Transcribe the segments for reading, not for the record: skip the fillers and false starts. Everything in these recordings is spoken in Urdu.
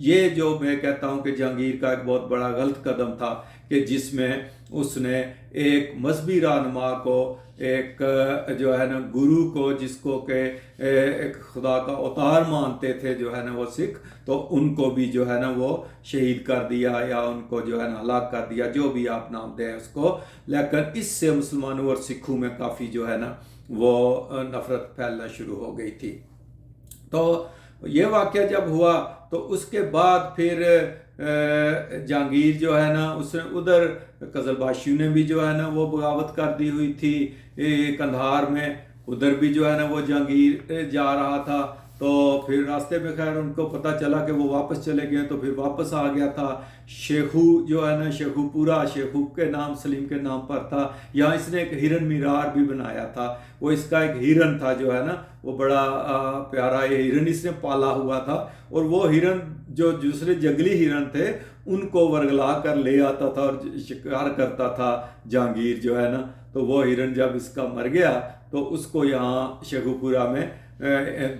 یہ جو میں کہتا ہوں کہ جہانگیر کا ایک بہت بڑا غلط قدم تھا کہ جس میں اس نے ایک مذہبی رہنما کو، ایک جو ہے نا گرو کو، جس کو کہ ایک خدا کا اوتار مانتے تھے جو ہے نا وہ سکھ، تو ان کو بھی جو ہے نا وہ شہید کر دیا یا ان کو جو ہے نا ہلاک کر دیا، جو بھی آپ نام دیں اس کو۔ لیکن اس سے مسلمانوں اور سکھوں میں کافی جو ہے نا وہ نفرت پھیلنا شروع ہو گئی تھی۔ تو یہ واقعہ جب ہوا تو اس کے بعد پھر جہانگیر جو ہے نا اس نے ادھر قزلباشیوں نے بھی جو ہے نا وہ بغاوت کر دی ہوئی تھی قندھار میں، ادھر بھی جو ہے نا وہ جہانگیر جا رہا تھا، تو پھر راستے میں خیر ان کو پتہ چلا کہ وہ واپس چلے گئے، تو پھر واپس آ گیا تھا۔ شیخو جو ہے نا، شیخو پورا شیخو کے نام سلیم کے نام پر تھا، یہاں اس نے ایک ہرن میرار بھی بنایا تھا، وہ اس کا ایک ہرن تھا جو ہے نا وہ بڑا پیارا یہ ہرن اس نے پالا ہوا تھا، اور وہ ہرن جو دوسرے جنگلی ہرن تھے ان کو ورگلا کر لے آتا تھا اور شکار کرتا تھا جہانگیر جو ہے نا۔ تو وہ ہرن جب اس کا مر گیا تو اس کو یہاں شیخو پورا میں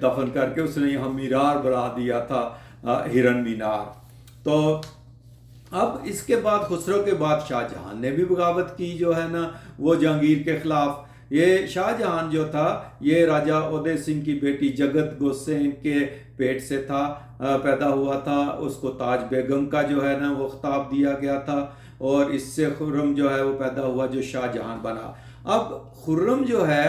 دفن کر کے اس نے یہاں مینار بنا دیا تھا، ہرن مینار۔ تو اب اس کے بعد خسرو کے بعد شاہ جہاں نے بھی بغاوت کی جو ہے نا وہ جہانگیر کے خلاف۔ یہ شاہ جہاں جو تھا یہ راجہ اودے سنگھ کی بیٹی جگت گوسین کے پیٹ سے تھا، پیدا ہوا تھا، اس کو تاج بیگم کا جو ہے نا وہ خطاب دیا گیا تھا، اور اس سے خرم جو ہے وہ پیدا ہوا جو شاہ جہاں بنا۔ اب خرم جو ہے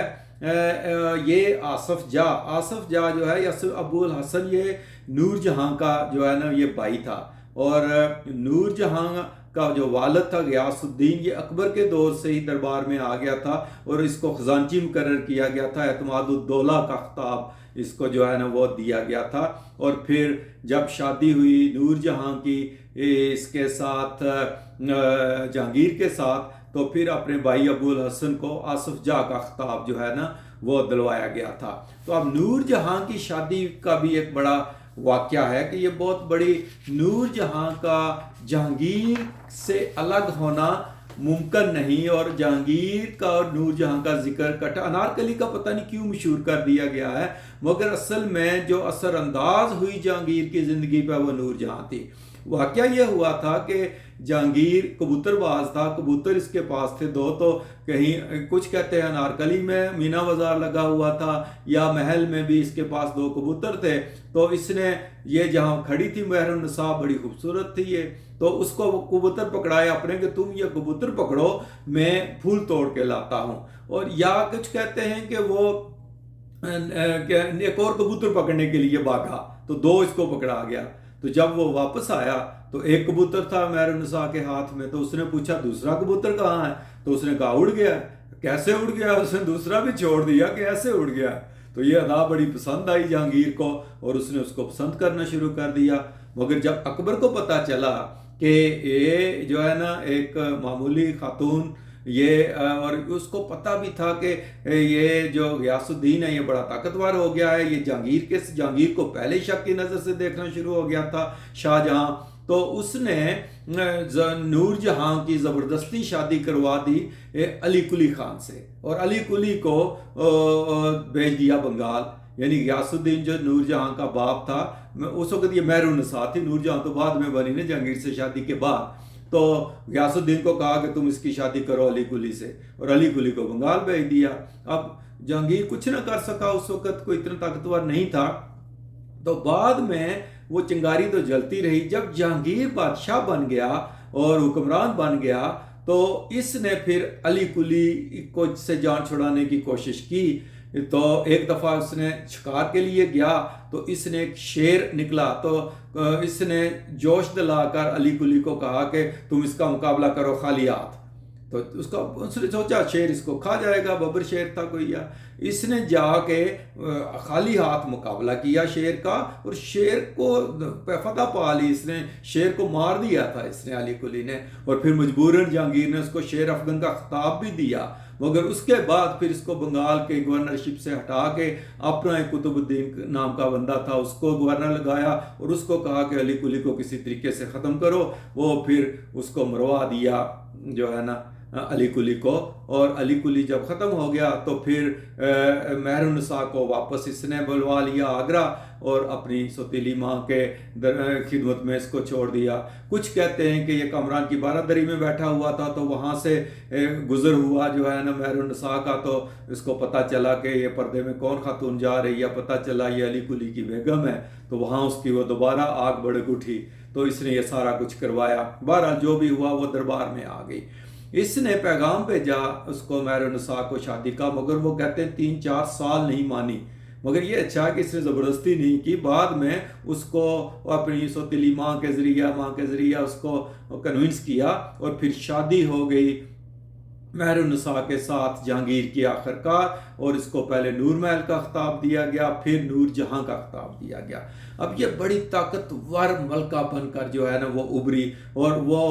یہ آصف جاہ جو ہے یاسر ابو الحسن یہ نور جہاں کا جو ہے نا یہ بھائی تھا، اور نور جہاں کا جو والد تھا غیاث الدین یہ اکبر کے دور سے ہی دربار میں آ گیا تھا، اور اس کو خزانچی مقرر کیا گیا تھا، اعتماد الدولہ کا خطاب اس کو جو ہے نا وہ دیا گیا تھا۔ اور پھر جب شادی ہوئی نور جہاں کی اس کے ساتھ جہانگیر کے ساتھ، تو پھر اپنے بھائی ابو الحسن کو آصف جاہ کا خطاب جو ہے نا وہ دلوایا گیا تھا۔ تو اب نور جہاں کی شادی کا بھی ایک بڑا واقعہ ہے کہ یہ بہت بڑی، نور جہاں کا جہانگیر سے الگ ہونا ممکن نہیں، اور جہانگیر کا اور نور جہاں کا ذکر انارکلی کا پتہ نہیں کیوں مشہور کر دیا گیا ہے، مگر اصل میں جو اثر انداز ہوئی جہانگیر کی زندگی پہ وہ نور جہاں تھی۔ واقعہ یہ ہوا تھا کہ جہانگیر کبوتر باز تھا، کبوتر اس کے پاس تھے دو، تو کہیں کچھ کہتے ہیں انارکلی میں مینا بازار لگا ہوا تھا یا محل میں بھی اس کے پاس دو کبوتر تھے، تو اس نے یہ جہاں کھڑی تھی مہر النساء بڑی خوبصورت تھی یہ، تو اس کو کبوتر پکڑائے اپنے کہ تم یہ کبوتر پکڑو میں پھول توڑ کے لاتا ہوں، اور یا کچھ کہتے ہیں کہ وہ ایک اور کبوتر پکڑنے کے لیے بھاگا تو دو اس کو پکڑا گیا۔ تو جب وہ واپس آیا تو ایک کبوتر تھا مہر النساء کے ہاتھ میں، تو اس نے پوچھا دوسرا کبوتر کہاں ہے؟ تو اس نے کہا اڑ گیا۔ کیسے اڑ گیا؟ اس نے دوسرا بھی چھوڑ دیا کہ ایسے اڑ گیا۔ تو یہ ادا بڑی پسند آئی جہانگیر کو، اور اس نے اس کو پسند کرنا شروع کر دیا۔ مگر جب اکبر کو پتہ چلا کہ یہ جو ہے نا ایک معمولی خاتون، یہ اور اس کو پتہ بھی تھا کہ یہ جو غیاث الدین ہے یہ بڑا طاقتور ہو گیا ہے، یہ جہانگیر کو پہلے شک کی نظر سے دیکھنا شروع ہو گیا تھا شاہ جہاں، تو اس نے نور جہاں کی زبردستی شادی کروا دی علی قلی خان سے، اور علی قلی کو بھیج دیا بنگال۔ یعنی غیاث الدین جو نور جہاں کا باپ تھا، اس وقت یہ مہر النساء تھی، نور جہاں تو بعد میں بنی نا جہانگیر سے شادی کے بعد، تو غیاث الدین کو کہا کہ تم اس کی شادی کرو علی قلی سے، اور علی قلی کو بنگال بھیج دیا۔ اب جہانگیر کچھ نہ کر سکا، اس وقت کوئی اتنا طاقتور نہیں تھا، تو بعد میں وہ چنگاری تو جلتی رہی۔ جب جہانگیر بادشاہ بن گیا اور حکمران بن گیا تو اس نے پھر علی قلی کو سے جان چھڑانے کی کوشش کی۔ تو ایک دفعہ اس نے شکار کے لیے گیا تو اس نے ایک شیر نکلا، تو اس نے جوش دلا کر علی قلی کو کہا کہ تم اس کا مقابلہ کرو خالی ہاتھ۔ تو اس نے سوچا شیر اس کو کھا جائے گا، ببر شیر تھا کوئی، یا اس نے جا کے خالی ہاتھ مقابلہ کیا شیر کا، اور شیر کو فتح پا لی، اس نے شیر کو مار دیا تھا اس نے علی قلی نے، اور پھر مجبوراً جہانگیر نے اس کو شیر افغن کا خطاب بھی دیا، مگر اس کے بعد پھر اس کو بنگال کے گورنرشپ سے ہٹا کے اپنا ایک قطب الدین نام کا بندہ تھا اس کو گورنر لگایا، اور اس کو کہا کہ علی قلی کو کسی طریقے سے ختم کرو۔ وہ پھر اس کو مروا دیا جو ہے نا علی کلی کو، اور علی کلی جب ختم ہو گیا تو پھر مہر النساء کو واپس اس نے بلوا لیا آگرہ، اور اپنی سوتیلی ماں کے خدمت میں اس کو چھوڑ دیا۔ کچھ کہتے ہیں کہ یہ کامران کی بارادری میں بیٹھا ہوا تھا تو وہاں سے گزر ہوا جو ہے نا مہر النساء کا، تو اس کو پتہ چلا کہ یہ پردے میں کون خاتون جا رہی ہے، پتہ چلا یہ علی کلی کی بیگم ہے، تو وہاں اس کی وہ دوبارہ آگ بھڑک اٹھی، تو اس نے یہ سارا کچھ کروایا۔ بہرحال جو بھی ہوا وہ دربار میں آ گئی۔ اس نے پیغام بھیجا اس کو مہر النساء کو شادی کا، مگر وہ کہتے ہیں 3-4 سال نہیں مانی، مگر یہ اچھا کہ اس نے زبردستی نہیں کی، بعد میں اس کو اپنی سوتیلی ماں کے ذریعہ اس کو کنونس کیا، اور پھر شادی ہو گئی مہر النساء کے ساتھ جہانگیر کی آخرکار، اور اس کو پہلے نور محل کا خطاب دیا گیا، پھر نور جہاں کا خطاب دیا گیا۔ اب یہ بڑی طاقتور ملکہ بن کر جو ہے نا وہ ابھری، اور وہ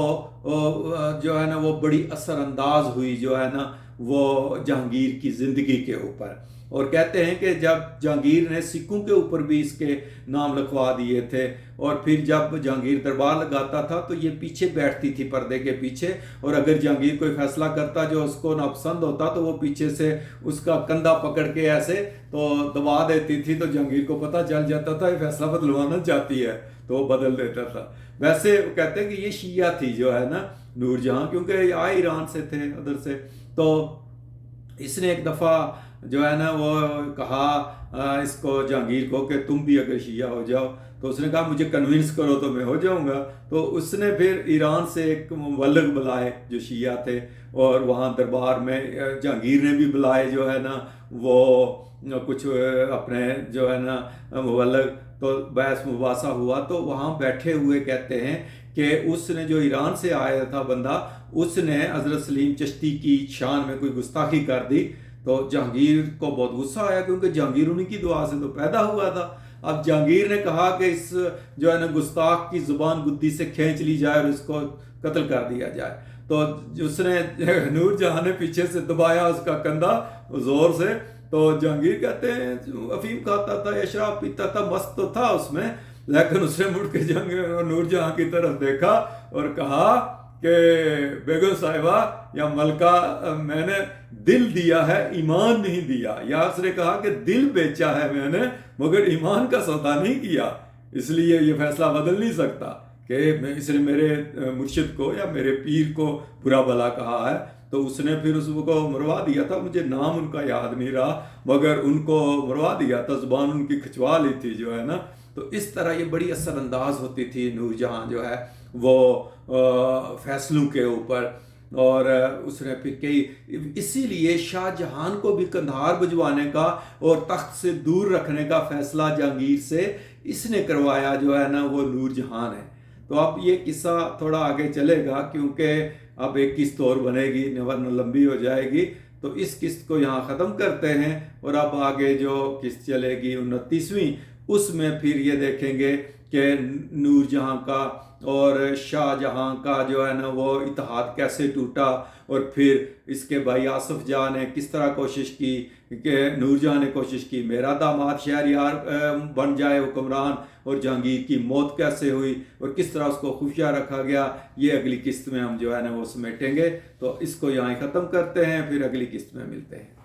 جو ہے نا وہ بڑی اثر انداز ہوئی جو ہے نا وہ جہانگیر کی زندگی کے اوپر۔ اور کہتے ہیں کہ جب جہانگیر نے سکوں کے اوپر بھی اس کے نام لکھوا دیے تھے، اور پھر جب جہانگیر دربار لگاتا تھا تو یہ پیچھے بیٹھتی تھی پردے کے پیچھے، اور اگر جہانگیر کوئی فیصلہ کرتا جو اس کو ناپسند ہوتا تو وہ پیچھے سے اس کا کندھا پکڑ کے ایسے تو دبا دیتی تھی، تو جہانگیر کو پتہ چل جاتا تھا یہ فیصلہ بدلوانا چاہتی ہے، تو وہ بدل دیتا تھا۔ ویسے وہ کہتے ہیں کہ یہ شیعہ تھی جو ہے نا نور جہاں، کیونکہ یہ آئے ایران سے تھے ادھر سے، تو اس نے ایک دفعہ جو ہے نا وہ کہا اس کو جہانگیر کو کہ تم بھی اگر شیعہ ہو جاؤ، تو اس نے کہا مجھے کنونس کرو تو میں ہو جاؤں گا۔ تو اس نے پھر ایران سے ایک مبلغ بلائے جو شیعہ تھے، اور وہاں دربار میں جہانگیر نے بھی بلائے جو ہے نا وہ کچھ اپنے جو ہے نا مبلغ، تو بحث مباحثہ ہوا، تو وہاں بیٹھے ہوئے کہتے ہیں کہ اس نے جو ایران سے آیا تھا بندہ، اس نے حضرت سلیم چشتی کی شان میں کوئی گستاخی کر دی، تو جہانگیر کو بہت غصہ آیا، کیونکہ جہانگیر انہی کی دعا سے تو پیدا ہوا تھا۔ اب جہانگیر نے کہا کہ اس جو ہے نا گستاخ کی زبان گدی سے کھینچ لی جائے اور اس کو قتل کر دیا جائے، تو اس نے نور جہاں نے پیچھے سے دبایا اس کا کندھا زور سے، تو جہانگیر کہتے ہیں افیم کھاتا تھا یا شراب پیتا تھا، مست تو تھا اس میں، لیکن اس نے مڑ کے نور جہاں کی طرف دیکھا اور کہا کہ بیگم صاحبہ یا ملکہ، میں نے دل دیا ہے ایمان نہیں دیا، یا اس نے کہا کہ دل بیچا ہے میں نے مگر ایمان کا سودا نہیں کیا، اس لیے یہ فیصلہ بدل نہیں سکتا کہ اس نے میرے مرشد کو یا میرے پیر کو برا بھلا کہا ہے۔ تو اس نے پھر اس کو مروا دیا تھا، مجھے نام ان کا یاد نہیں رہا، مگر ان کو مروا دیا تھا، زبان ان کی کھچوا لی تھی جو ہے نا۔ تو اس طرح یہ بڑی اثر انداز ہوتی تھی نور جہاں جو ہے وہ فیصلوں کے اوپر، اور اس نے پھر کئی، اسی لیے شاہ جہان کو بھی قندھار بھجوانے کا اور تخت سے دور رکھنے کا فیصلہ جہانگیر سے اس نے کروایا جو ہے نا وہ نور جہان ہے۔ تو اب یہ قصہ تھوڑا آگے چلے گا، کیونکہ اب ایک قسط اور بنے گی ورنہ لمبی ہو جائے گی، تو اس قسط کو یہاں ختم کرتے ہیں، اور اب آگے جو قسط چلے گی 29ویں، اس میں پھر یہ دیکھیں گے کہ نور جہاں کا اور شاہ جہاں کا جو ہے نا وہ اتحاد کیسے ٹوٹا، اور پھر اس کے بھائی آصف جہاں نے کس طرح کوشش کی کہ نور جہاں نے کوشش کی میرا داماد شہریار بن جائے حکمران، اور جہانگیر کی موت کیسے ہوئی اور کس طرح اس کو خفیہ رکھا گیا، یہ اگلی قسط میں ہم جو ہے نا وہ سمیٹیں گے۔ تو اس کو یہاں ختم کرتے ہیں، پھر اگلی قسط میں ملتے ہیں۔